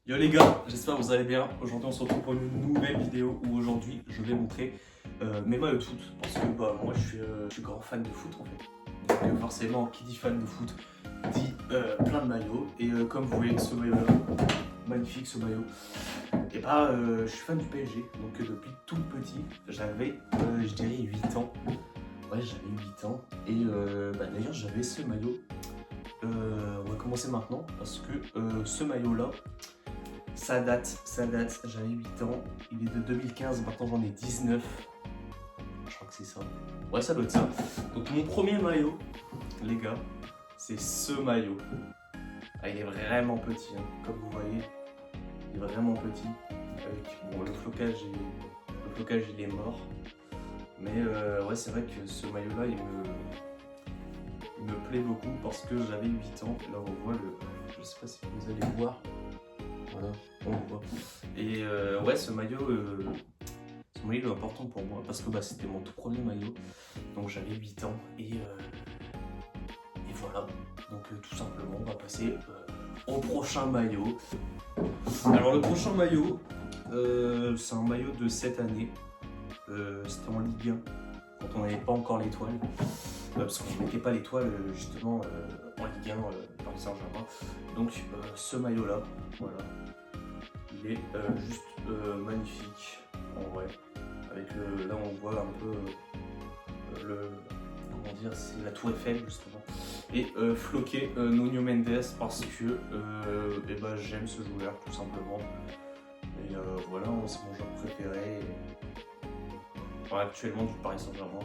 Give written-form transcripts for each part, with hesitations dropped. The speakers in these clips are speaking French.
Yo les gars, j'espère que vous allez bien. Aujourd'hui on se retrouve pour une nouvelle vidéo où aujourd'hui je vais montrer mes maillots de foot. Parce que moi je suis grand fan de foot en fait. Donc forcément qui dit fan de foot dit plein de maillots. Et comme vous voyez ce maillot là, magnifique ce maillot. Et je suis fan du PSG. Donc depuis tout petit, j'avais je dirais 8 ans. Ouais j'avais 8 ans. Et d'ailleurs j'avais ce maillot. On va commencer maintenant parce que ce maillot là, ça date, j'avais 8 ans, il est de 2015, maintenant j'en ai 19, je crois que c'est ça, ouais ça doit être ça. Donc mon premier maillot, les gars, c'est ce maillot. Ah, il est vraiment petit, hein. Comme vous voyez, il est vraiment petit, avec bon, le flocage il est mort, mais ouais c'est vrai que ce maillot là il me plaît beaucoup parce que j'avais 8 ans, là on voit je sais pas si vous allez voir. Voilà, on le voit. Et ouais, ce maillot est important pour moi parce que c'était mon tout premier maillot. Donc j'avais 8 ans et voilà. Donc tout simplement, on va passer au prochain maillot. Alors le prochain maillot, c'est un maillot de cette année. C'était en Ligue 1 quand on n'avait pas encore l'étoile. Parce qu'on ne mettait pas l'étoile justement en Ligue 1 Paris Saint-Germain. Donc ce maillot là, voilà. Il est juste magnifique en vrai. Avec là on voit un peu comment dire, c'est la tour Eiffel justement. Et floqué Nuno Mendes parce que j'aime ce joueur tout simplement. Et voilà, c'est mon joueur préféré. Actuellement du Paris Saint-Germain,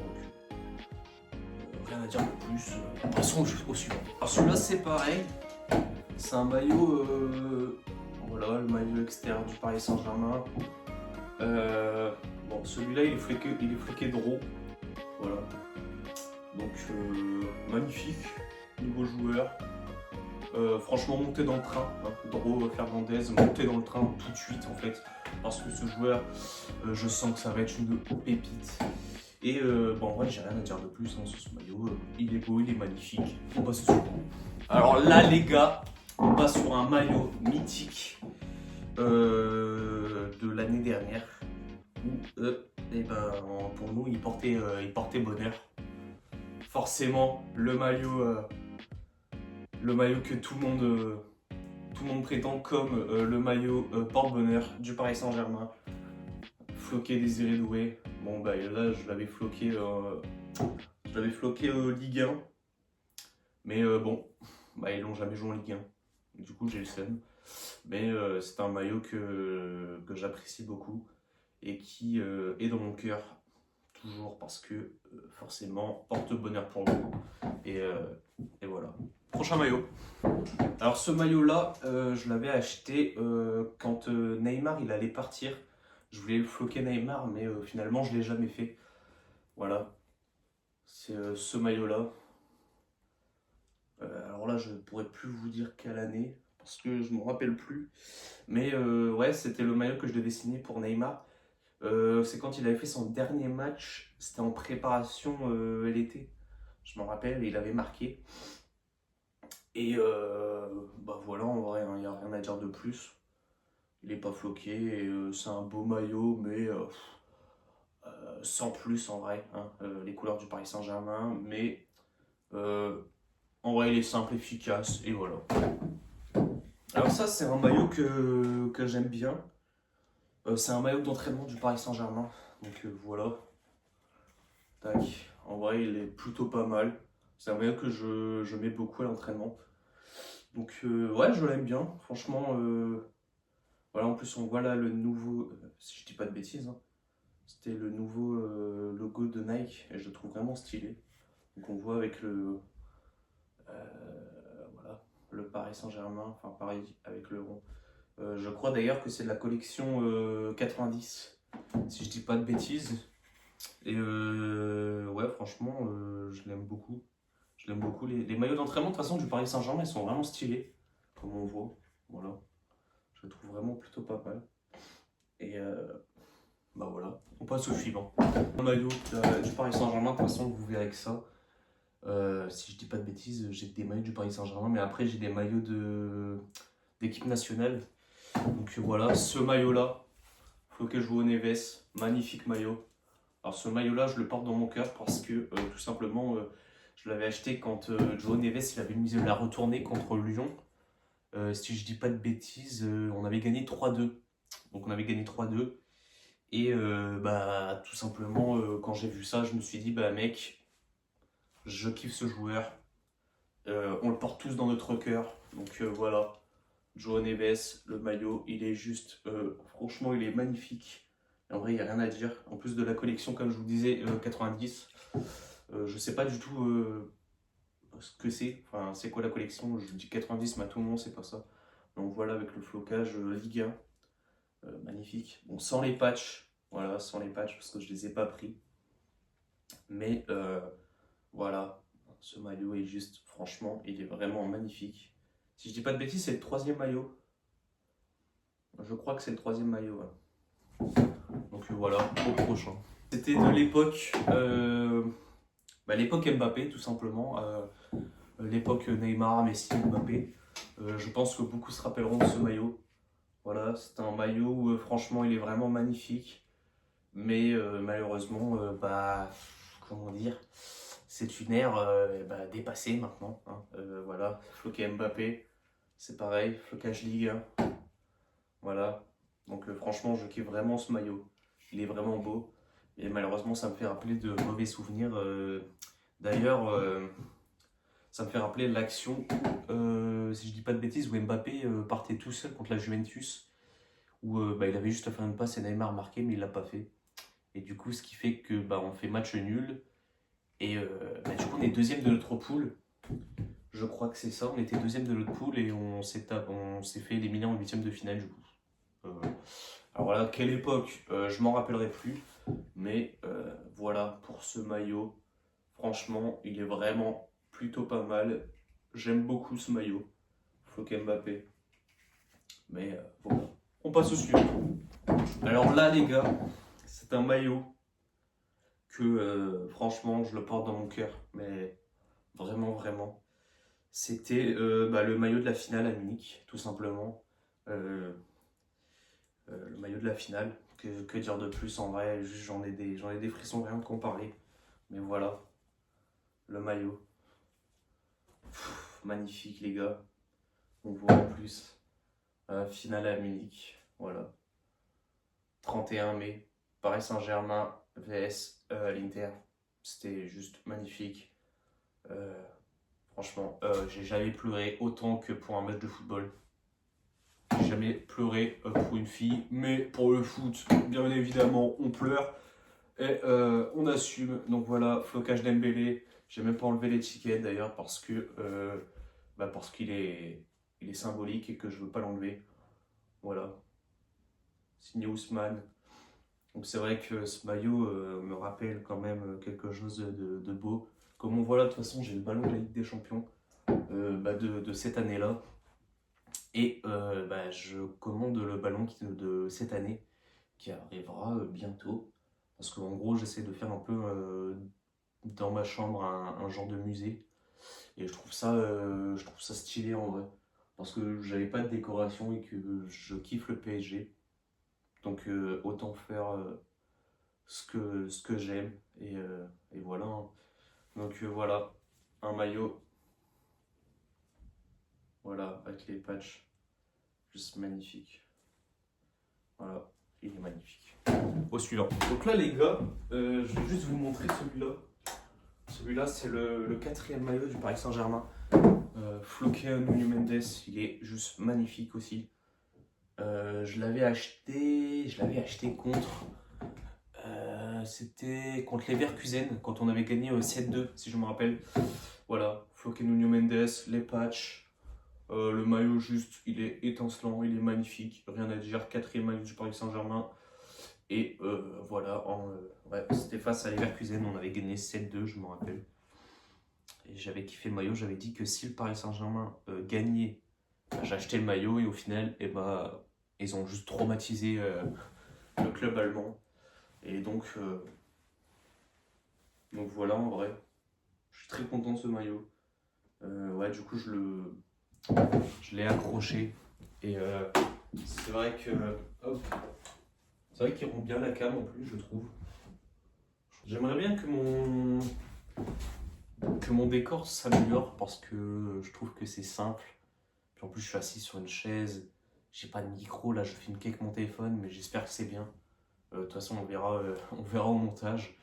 donc rien à dire de plus. Passons au suivant. Alors celui-là c'est pareil. C'est un maillot. Voilà, le maillot extérieur du Paris Saint-Germain. Bon, celui-là, il est floqué Draw. Voilà. Donc, magnifique, niveau joueur. Franchement, monter dans le train. Hein, Draw Fernandez, monter dans le train tout de suite, en fait. Parce que ce joueur, je sens que ça va être une pépite. Et en vrai, j'ai rien à dire de plus sur ce maillot. Il est beau, il est magnifique. On passe au suivant. Alors là, les gars, on passe sur un maillot mythique de l'année dernière où pour nous il portait bonheur. Forcément le maillot que tout le monde prétend comme le maillot porte-bonheur du Paris Saint-Germain. Floqué Désiré Doué. Bon là je l'avais floqué Ligue 1. Mais ils l'ont jamais joué en Ligue 1. Du coup j'ai le seum. Mais c'est un maillot que j'apprécie beaucoup et qui est dans mon cœur toujours parce que forcément porte bonheur pour moi. Et voilà. Prochain maillot. Alors ce maillot là, je l'avais acheté quand Neymar il allait partir. Je voulais le floquer Neymar, mais finalement je l'ai jamais fait. Voilà. C'est ce maillot là. Alors là je ne pourrais plus vous dire quelle année parce que je ne me rappelle plus. Mais ouais, c'était le maillot que je devais signer pour Neymar. C'est quand il avait fait son dernier match, c'était en préparation l'été. Je me rappelle, il avait marqué. Et voilà, en vrai, il n'y a rien à dire de plus. Il n'est pas floqué, et c'est un beau maillot, mais sans plus en vrai. Hein, les couleurs du Paris Saint-Germain, mais en vrai, il est simple, efficace, et voilà. Alors ça, c'est un maillot que j'aime bien. C'est un maillot d'entraînement du Paris Saint-Germain. Donc voilà. Tac. En vrai, il est plutôt pas mal. C'est un maillot que je mets beaucoup à l'entraînement. Donc ouais, je l'aime bien. Franchement, voilà, en plus on voit là le nouveau, si je dis pas de bêtises, hein, c'était le nouveau logo de Nike et je le trouve vraiment stylé. Donc on voit avec voilà, le Paris Saint-Germain, enfin Paris avec le rond. Je crois d'ailleurs que c'est de la collection 90, si je dis pas de bêtises. Et ouais, franchement, je l'aime beaucoup. Je l'aime beaucoup. Les maillots d'entraînement de toute façon du Paris Saint-Germain, ils sont vraiment stylés, comme on voit. Voilà. Je le trouve vraiment plutôt pas mal. Et voilà, on passe au suivant. Le maillot du Paris Saint-Germain, de toute façon, vous verrez que ça. Si je dis pas de bêtises, j'ai des maillots du Paris Saint-Germain, mais après j'ai des maillots d'équipe nationale. Donc voilà, ce maillot-là, Floqué João Neves, magnifique maillot. Alors ce maillot-là, je le porte dans mon cœur parce que tout simplement, je l'avais acheté quand João Neves il avait mis la retournée contre Lyon. Si je dis pas de bêtises, on avait gagné 3-2. Donc on avait gagné 3-2. Et bah tout simplement, quand j'ai vu ça, je me suis dit, bah mec, je kiffe ce joueur. On le porte tous dans notre cœur. Donc voilà, João Neves, le maillot, il est juste, franchement, il est magnifique. En vrai, il n'y a rien à dire. En plus de la collection, comme je vous disais, 90. Je sais pas du tout ce que c'est. Enfin, c'est quoi la collection? Je dis 90, mais à tout le monde, c'est pas ça. Donc voilà, avec le flocage Ligue 1. Magnifique. Bon, sans les patchs. Voilà, sans les patchs, parce que je les ai pas pris. Mais voilà, ce maillot est juste, franchement, il est vraiment magnifique. Si je dis pas de bêtises, c'est le 3e maillot. Je crois que c'est le 3e maillot. Ouais. Donc voilà, au prochain. C'était de l'époque l'époque Mbappé, tout simplement. L'époque Neymar, Messi, Mbappé. Je pense que beaucoup se rappelleront de ce maillot. Voilà, c'est un maillot où franchement il est vraiment magnifique. Mais malheureusement, comment dire, c'est une ère dépassée maintenant. Hein. Voilà, floqué Mbappé, c'est pareil, flocage Ligue 1. Voilà, donc franchement, je kiffe vraiment ce maillot. Il est vraiment beau. Et malheureusement, ça me fait rappeler de mauvais souvenirs. D'ailleurs, ça me fait rappeler l'action, si je dis pas de bêtises, où Mbappé partait tout seul contre la Juventus. Où il avait juste à faire une passe et Neymar marqué, mais il l'a pas fait. Et du coup, ce qui fait que on fait match nul. Et du coup, on est deuxième de notre poule. Je crois que c'est ça. On était deuxième de notre poule et on s'est fait éliminer en huitième de finale du coup. Alors voilà, quelle époque, je m'en rappellerai plus. Mais voilà, pour ce maillot, franchement, il est vraiment plutôt pas mal. J'aime beaucoup ce maillot. Floqué Mbappé. Mais voilà. On passe au suivant. Alors là, les gars, c'est un maillot que franchement, je le porte dans mon cœur. Mais vraiment, vraiment. C'était le maillot de la finale à Munich, tout simplement. Le maillot de la finale. Que dire de plus en vrai? J'en ai des frissons rien de comparer. Mais voilà, le maillot. Magnifique, les gars. On voit en plus. Finale à Munich. Voilà. 31 mai. Paris Saint-Germain vs l'Inter. C'était juste magnifique. Franchement, j'ai jamais pleuré autant que pour un match de football. J'ai jamais pleuré pour une fille, mais pour le foot, bien évidemment, on pleure et on assume. Donc voilà, flocage Dembélé. J'ai même pas enlevé l'étiquette d'ailleurs parce qu'il est symbolique et que je veux pas l'enlever. Voilà. Signé Ousmane. Donc c'est vrai que ce maillot me rappelle quand même quelque chose de beau. Comme on voit là, de toute façon, j'ai le ballon de la Ligue des Champions de cette année-là. Et je commande le ballon de cette année qui arrivera bientôt. Parce qu'en gros, j'essaie de faire un peu dans ma chambre un genre de musée. Et je trouve ça stylé en vrai. Parce que j'avais pas de décoration et que je kiffe le PSG. Donc autant faire ce que j'aime. Et voilà. Hein. Donc voilà, un maillot. Voilà, avec les patchs. Juste magnifique. Voilà, il est magnifique. Au suivant. Donc là les gars, je vais juste vous montrer celui-là. Celui-là c'est le 4e maillot du Paris Saint-Germain. Floqué Nuno Mendes, il est juste magnifique aussi. Je l'avais acheté contre... c'était contre les Leverkusen, quand on avait gagné 7-2, si je me rappelle. Voilà, Floqué Nuno Mendes, les patchs. Le maillot juste, il est étincelant, il est magnifique, rien à dire, 4e maillot du Paris Saint-Germain. Et voilà, c'était face à Leverkusen, on avait gagné 7-2, je me rappelle. Et j'avais kiffé le maillot, j'avais dit que si le Paris Saint-Germain gagnait, j'achetais le maillot et au final, ils ont juste traumatisé le club allemand. Et donc voilà, en vrai, je suis très content de ce maillot. Du coup, je l'ai accroché et C'est vrai que... hop. C'est vrai qu'il rend bien la cam en plus, je trouve. J'aimerais bien que mon décor s'améliore parce que je trouve que c'est simple. Puis en plus, je suis assis sur une chaise. J'ai pas de micro, là, je filme qu'avec mon téléphone, mais j'espère que c'est bien. De toute façon, on verra au montage.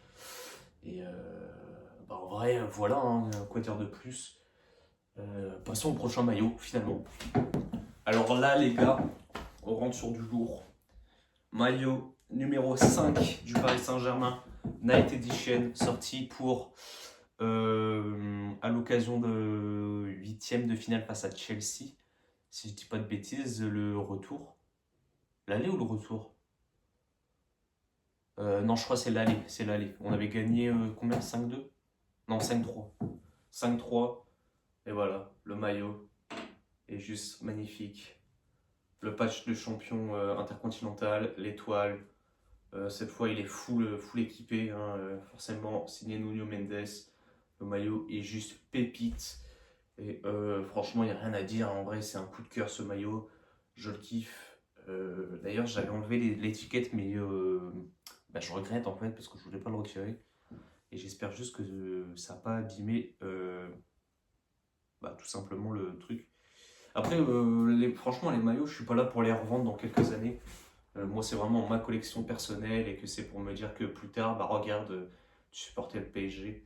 Et en vrai, voilà, hein, quoi dire de plus. Passons au prochain maillot, finalement. Alors là, les gars, on rentre sur du lourd. Maillot numéro 5 du Paris Saint-Germain, Night Edition, sorti pour à l'occasion de 8e de finale face à Chelsea. Si je dis pas de bêtises, le retour. L'aller ou le retour? Non, je crois que c'est l'aller. C'est l'aller. On avait gagné combien? 5-2? Non, 5-3. 5-3. Et voilà, le maillot est juste magnifique. Le patch de champion intercontinental, l'étoile. Cette fois, il est full équipé. Hein, forcément, signé Nuno Mendes. Le maillot est juste pépite. Et franchement, il n'y a rien à dire. En vrai, c'est un coup de cœur ce maillot. Je le kiffe. D'ailleurs, j'avais enlevé l'étiquette, mais je regrette en fait parce que je voulais pas le retirer. Et j'espère juste que ça n'a pas abîmé tout simplement le truc. Après, franchement, les maillots, je suis pas là pour les revendre dans quelques années. Moi, c'est vraiment ma collection personnelle et que c'est pour me dire que plus tard, regarde, tu supportais le PSG.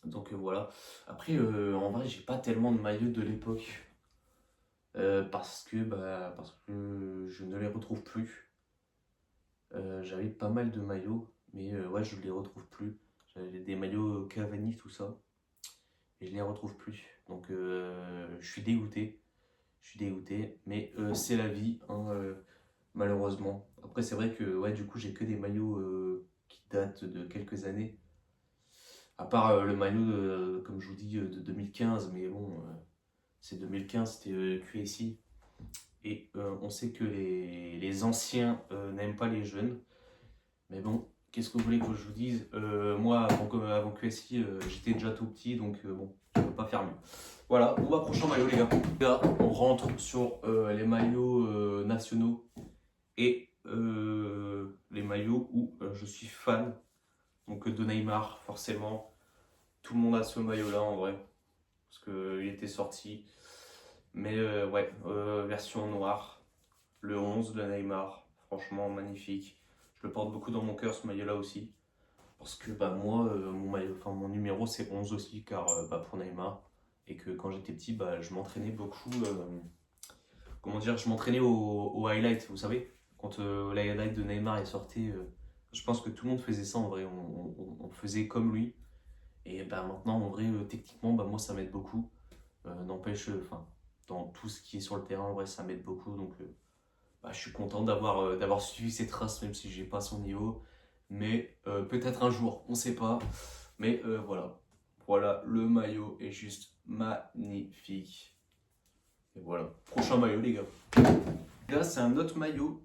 Donc voilà. Après, en vrai, j'ai pas tellement de maillots de l'époque parce que je ne les retrouve plus. J'avais pas mal de maillots, mais ouais, je les retrouve plus. J'avais des maillots Cavani, tout ça, et je les retrouve plus. Donc je suis dégoûté. Je suis dégoûté, mais c'est la vie, hein, malheureusement. Après, c'est vrai que ouais, du coup, j'ai que des maillots qui datent de quelques années. À part le maillot, comme je vous dis, de 2015, mais bon, c'est 2015, c'était QSI. Et on sait que les anciens n'aiment pas les jeunes. Mais bon, qu'est-ce que vous voulez que je vous dise? Moi, avant QSI, j'étais déjà tout petit, donc bon, je peux pas faire mieux. Voilà, on va prochain maillot, les gars. Là, on rentre sur les maillots nationaux et les maillots où je suis fan. Donc de Neymar, forcément. Tout le monde a ce maillot-là en vrai, parce qu'il était sorti. Mais ouais, version noire, le 11 de Neymar, franchement magnifique. Je le porte beaucoup dans mon cœur ce maillot-là aussi. Parce que moi, mon numéro c'est 11 aussi, car pour Neymar. Et que quand j'étais petit, je m'entraînais beaucoup. Comment dire, je m'entraînais au highlight, vous savez. Quand l'highlight de Neymar est sorti, je pense que tout le monde faisait ça en vrai. On faisait comme lui. Et maintenant, en vrai, techniquement, moi ça m'aide beaucoup. N'empêche, dans tout ce qui est sur le terrain, en vrai, ça m'aide beaucoup. Donc, je suis content d'avoir suivi ses traces, même si j'ai pas son niveau. Mais peut-être un jour, on sait pas. Mais voilà. Voilà, le maillot est juste magnifique. Et voilà. Prochain maillot, les gars. Là, c'est un autre maillot.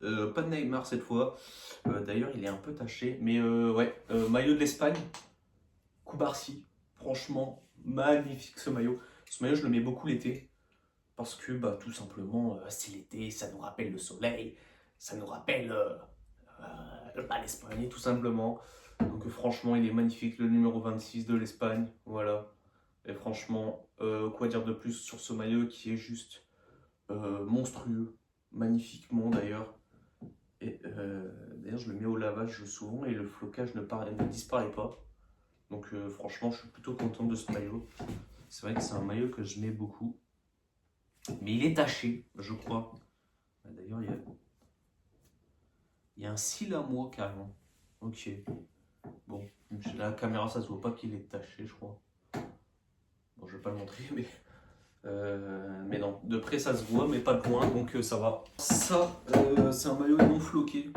Pas de Neymar cette fois. D'ailleurs, il est un peu taché. Mais ouais, maillot de l'Espagne. Koubarsi. Franchement, magnifique ce maillot. Ce maillot, je le mets beaucoup l'été. Parce que tout simplement, c'est l'été, ça nous rappelle le soleil, ça nous rappelle l'Espagne, tout simplement. Donc franchement, il est magnifique, le numéro 26 de l'Espagne, voilà. Et franchement, quoi dire de plus sur ce maillot qui est juste monstrueux, magnifiquement d'ailleurs. Et d'ailleurs, je le mets au lavage souvent et le flocage ne disparaît pas. Donc franchement, je suis plutôt content de ce maillot. C'est vrai que c'est un maillot que je mets beaucoup. Mais il est taché, je crois. D'ailleurs, il y a un cil à moi carrément. Ok. Bon, la caméra, ça se voit pas qu'il est taché, je crois. Bon, je vais pas le montrer, mais non. De près, ça se voit, mais pas de loin, donc ça va. Ça, c'est un maillot non floqué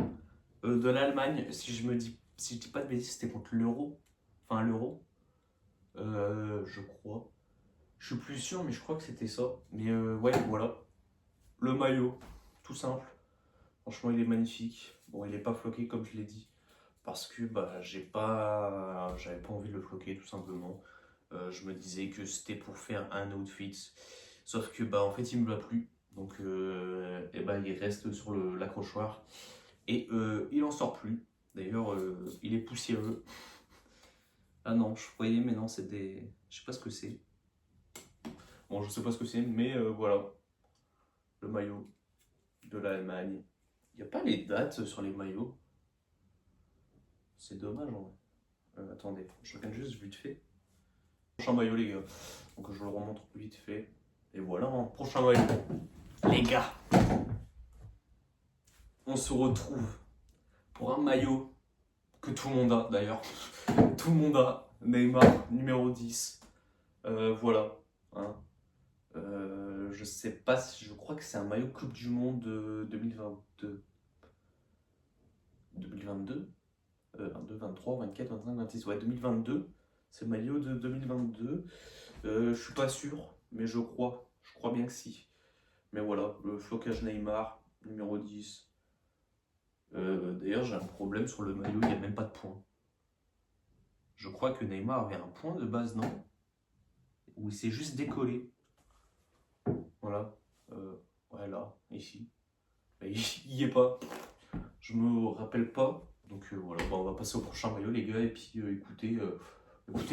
de l'Allemagne. Si je dis pas de bêtises, c'était contre l'Euro. Enfin, l'Euro. Je crois. Je suis plus sûr, mais je crois que c'était ça. Mais ouais, voilà. Le maillot, tout simple. Franchement, il est magnifique. Bon, il n'est pas floqué comme je l'ai dit. Parce que j'avais pas envie de le floquer, tout simplement. Je me disais que c'était pour faire un outfit. Sauf que en fait, il me l'a plu. Donc bah, il reste sur l'accrochoir. Et il en sort plus. D'ailleurs, il est poussiéreux. Ah non, je croyais, mais non, c'est des... Je sais pas ce que c'est. Bon, je sais pas ce que c'est, mais voilà. Le maillot de l'Allemagne. Il n'y a pas les dates sur les maillots. C'est dommage, en vrai. Attendez, je regarde juste vite fait. Prochain maillot, les gars. Donc je le remonte vite fait. Et voilà, hein, prochain maillot. Les gars, on se retrouve pour un maillot que tout le monde a d'ailleurs. Tout le monde a. Neymar, numéro 10. Voilà. Hein. Je sais pas si je crois que c'est un maillot Coupe du Monde 2022. 2022 22, 23, 24, 25, 26. Ouais, 2022. C'est le maillot de 2022. Je suis pas sûr, mais je crois. Je crois bien que si. Mais voilà, le flocage Neymar, numéro 10. D'ailleurs, j'ai un problème sur le maillot, il n'y a même pas de point. Je crois que Neymar avait un point de base, non? Ou il s'est juste décollé. Voilà. Ouais, là, ici. Mais il y est pas. Je me rappelle pas. Donc voilà, bon, on va passer au prochain maillot, les gars. Et puis écoutez,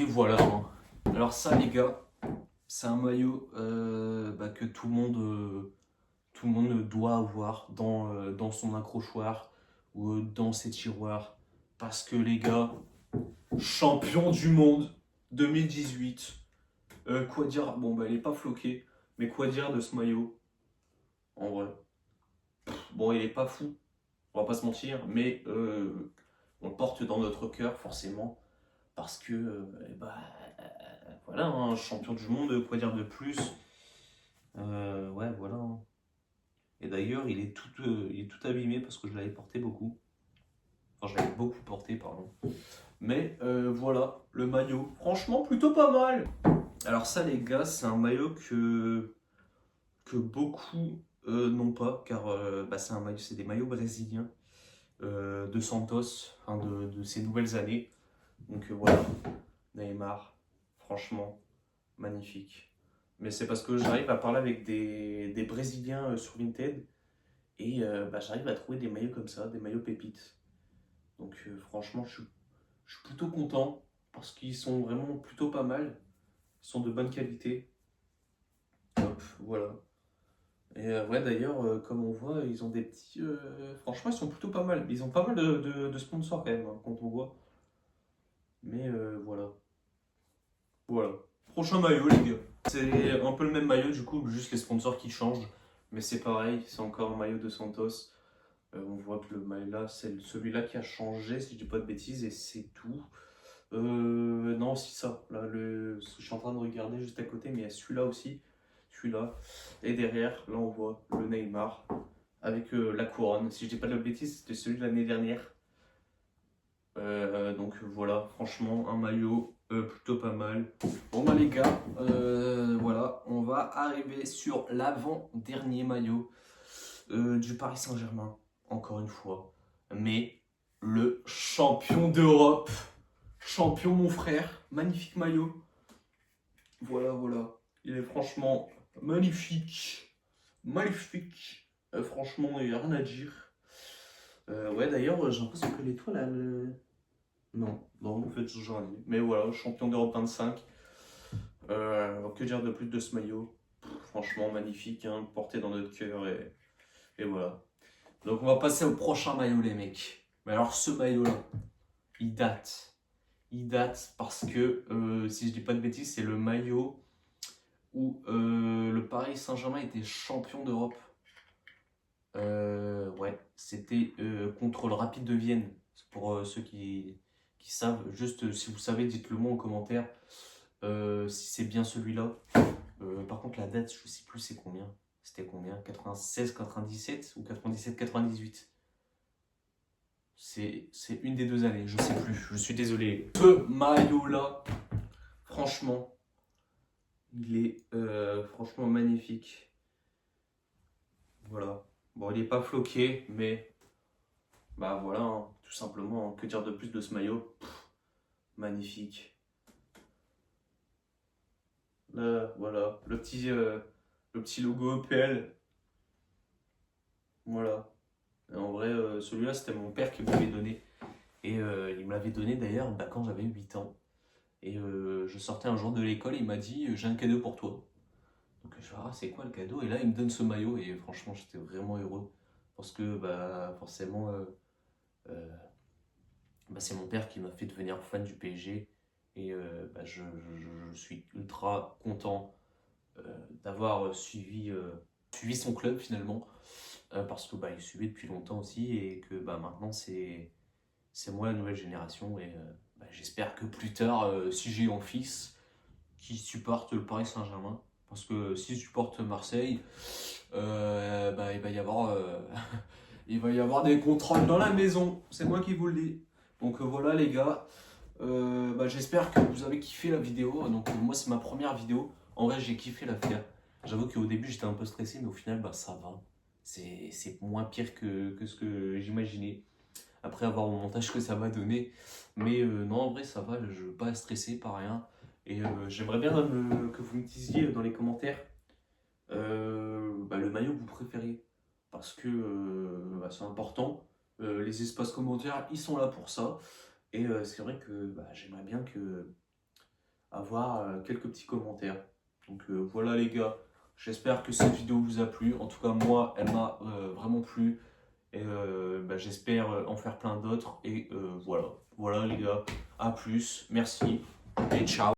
voilà. Hein. Alors, ça, les gars, c'est un maillot que tout le monde doit avoir dans son accrochoir ou dans ses tiroirs. Parce que les gars, champion du monde 2018. Quoi dire? Bon, bah, il est pas floqué, mais quoi dire de ce maillot? En vrai. Bon, il est pas fou, on va pas se mentir, mais on le porte dans notre cœur, forcément. Parce que, voilà, hein, champion du monde, quoi dire de plus? Ouais, voilà. Hein. Et d'ailleurs, il est tout abîmé parce que je l'avais porté beaucoup. Enfin, je l'avais beaucoup porté, pardon. Mais voilà, le maillot, franchement, plutôt pas mal. Alors ça, les gars, c'est un maillot que beaucoup n'ont pas, car c'est des maillots brésiliens de Santos, hein, de ces nouvelles années. Donc voilà, Neymar, franchement, magnifique. Mais c'est parce que j'arrive à parler avec des Brésiliens sur Vinted et j'arrive à trouver des maillots comme ça, des maillots pépites. Donc franchement, je suis plutôt content parce qu'ils sont vraiment plutôt pas mal. Ils sont de bonne qualité. Hop, voilà. Et ouais, d'ailleurs, comme on voit, ils ont des petits. Franchement, ils sont plutôt pas mal. Ils ont pas mal de sponsors quand même, hein, quand on voit. Mais voilà. Voilà. Prochain maillot, les gars. C'est un peu le même maillot, du coup, juste les sponsors qui changent. Mais c'est pareil, c'est encore un maillot de Santos. On voit que le maillot là, c'est celui-là qui a changé, si je dis pas de bêtises, et c'est tout. Non, si ça. Là, je suis en train de regarder juste à côté, mais il y a celui-là aussi. Celui-là. Et derrière, là, on voit le Neymar avec la couronne. Si je dis pas de bêtises, c'était celui de l'année dernière. Donc voilà, franchement, un maillot plutôt pas mal. Bon, bah les gars, voilà, on va arriver sur l'avant-dernier maillot du Paris Saint-Germain, encore une fois. Mais le champion d'Europe. Champion, mon frère. Magnifique maillot. Voilà, voilà. Il est franchement magnifique. Magnifique. Franchement, il n'y a rien à dire. Ouais, d'ailleurs, j'ai l'impression que l'étoile, non, non, en fait, j'en ai. Mais voilà, champion d'Europe 25. Que dire de plus de ce maillot? Franchement, magnifique, hein, porté dans notre cœur. Et voilà. Donc, on va passer au prochain maillot, les mecs. Mais alors, ce maillot-là, il date. Il date parce que, si je dis pas de bêtises, c'est le maillot où le Paris Saint-Germain était champion d'Europe. Ouais, c'était contre le Rapide de Vienne. C'est pour ceux qui savent. Juste, si vous savez, dites-le moi en commentaire si c'est bien celui-là. Par contre, la date, je sais plus c'est combien. C'était combien? 96, 97 ou 97, 98? C'est une des deux années, je sais plus. Je suis désolé. Ce maillot-là, franchement, il est franchement magnifique. Voilà. Bon, il n'est pas floqué, mais bah voilà, hein, tout simplement. Hein, que dire de plus de ce maillot? Magnifique. Là, voilà, le petit logo EPL. Voilà. Et en vrai, celui-là, c'était mon père qui me l'avait donné. Et il me l'avait donné d'ailleurs bah, quand j'avais 8 ans. Et je sortais un jour de l'école, il m'a dit j'ai un cadeau pour toi. Donc je fais ah c'est quoi le cadeau? Et là il me donne ce maillot et franchement j'étais vraiment heureux. Parce que bah forcément euh, bah, c'est mon père qui m'a fait devenir fan du PSG. Et bah, je suis ultra content d'avoir suivi son club finalement. Parce que bah, il suivait depuis longtemps aussi et que bah, maintenant c'est moi la nouvelle génération. Et bah, j'espère que plus tard, si j'ai un fils qui supporte le Paris Saint-Germain, parce que s'il supporte Marseille, bah, il va y avoir, il va y avoir des contrôles dans la maison. C'est moi qui vous le dis. Donc voilà les gars. Bah, j'espère que vous avez kiffé la vidéo. Donc moi c'est ma première vidéo. En vrai j'ai kiffé la faire. J'avoue qu'au début j'étais un peu stressé, mais au final bah, ça va. C'est moins pire que ce que j'imaginais. Après avoir au montage que ça va donner. Mais non, en vrai, ça va, je ne veux pas stresser par rien. Et j'aimerais bien que vous me disiez dans les commentaires bah, le maillot que vous préfériez. Parce que bah, c'est important. Les espaces commentaires, ils sont là pour ça. Et c'est vrai que bah, j'aimerais bien avoir quelques petits commentaires. Donc voilà les gars, j'espère que cette vidéo vous a plu. En tout cas, moi, elle m'a vraiment plu. Et bah, j'espère en faire plein d'autres. Et voilà, voilà les gars, à plus, merci et ciao.